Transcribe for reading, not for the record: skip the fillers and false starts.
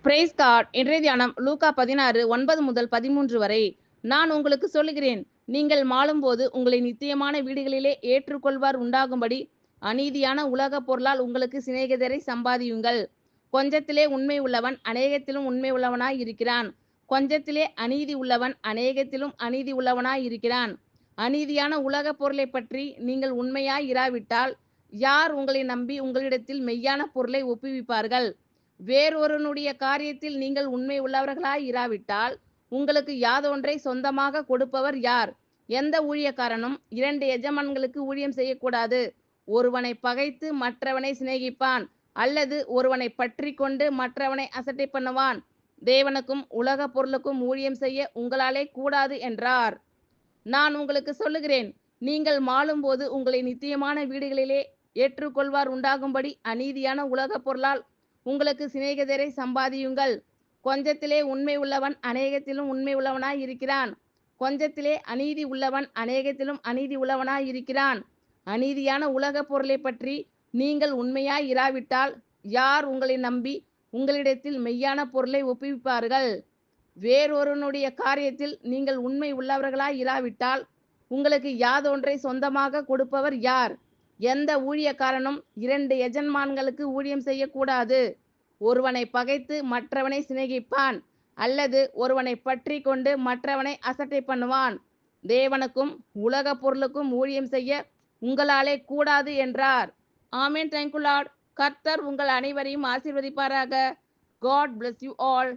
Price God. இன்றைய தியானம் லூக்கா 16:9 முதல் 13 வரை. நான் உங்களுக்கு சொல்லுகிறேன், நீங்கள் மாளும்போது உங்களை நித்தியமான வீடுகளிலே ஏற்றுக்கொள்வார் உண்டாகும்படி அநீதியான உலக பொருளால் உங்களுக்கு சிநேகிதரை சம்பாதியுங்கள். கொஞ்சத்திலே உண்மை உள்ளவன் அநேகத்திலும் உண்மை உள்ளவனாய் இருக்கிறான். கொஞ்சத்திலே அநீதி உள்ளவன் அநேகத்திலும் அநீதி உள்ளவனாய் இருக்கிறான். அநீதியான உலக பொருளை பற்றி நீங்கள் உண்மையாய் இராவிட்டால் யார் உங்களை நம்பி உங்களிடத்தில் மெய்யான பொருளை ஒப்புவிப்பார்கள்? வேறொருவனுடைய காரியத்தில் நீங்கள் உண்மை உள்ளவர்களாய் இராவிட்டால் உங்களுக்கு யாதொன்றை சொந்தமாக கொடுப்பவர் யார்? எந்த ஊழியக்காரனும் 2 எஜமான்களுக்கு ஊழியம் செய்யக்கூடாது. ஒருவனை பகைத்து மற்றவனை சிநேகிப்பான், அல்லது ஒருவனை பற்றி கொண்டு மற்றவனை அசட்டை பண்ணுவான். தேவனுக்கும் உலக பொருளுக்கும் ஊழியம் செய்ய உங்களாலே கூடாது என்றார். நான் உங்களுக்கு சொல்லுகிறேன், நீங்கள் மாளும்போது உங்களை நித்தியமான வீடுகளிலே ஏற்றுக்கொள்வார் உண்டாகும்படி அநீதியான உலக பொருளால் உங்களுக்கு சிநேகிதரை சம்பாதியுங்கள். கொஞ்சத்திலே உண்மை உள்ளவன் அநேகத்திலும் உண்மை உள்ளவனாய் இருக்கிறான். கொஞ்சத்திலே அநீதி உள்ளவன் அநேகத்திலும் அநீதி உள்ளவனாய் இருக்கிறான். அநீதியான உலக பொருளை பற்றி நீங்கள் உண்மையாய் இராவிட்டால் யார் உங்களை நம்பி உங்களிடத்தில் மெய்யான பொருளை ஒப்புவிப்பார்கள்? வேறொருவனுடைய காரியத்தில் நீங்கள் உண்மை உள்ளவர்களாய் இராவிட்டால் உங்களுக்கு யாதொன்றை சொந்தமாக கொடுப்பவர் யார்? எந்த ஊழியக்காரனும் 2 எஜமான்களுக்கு ஊழியம் செய்யக்கூடாது. ஒருவனை பகைத்து மற்றவனை சிநேகிப்பான், அல்லது ஒருவனை பற்றி கொண்டு மற்றவனை அசட்டை பண்ணுவான். தேவனுக்கும் உலக பொருளுக்கும் ஊழியம் செய்ய உங்களாலே கூடாது என்றார். ஆமென். Thank you lord. கர்த்தர் உங்கள் அனைவரையும் ஆசீர்வதிப்பாராக. God bless you all.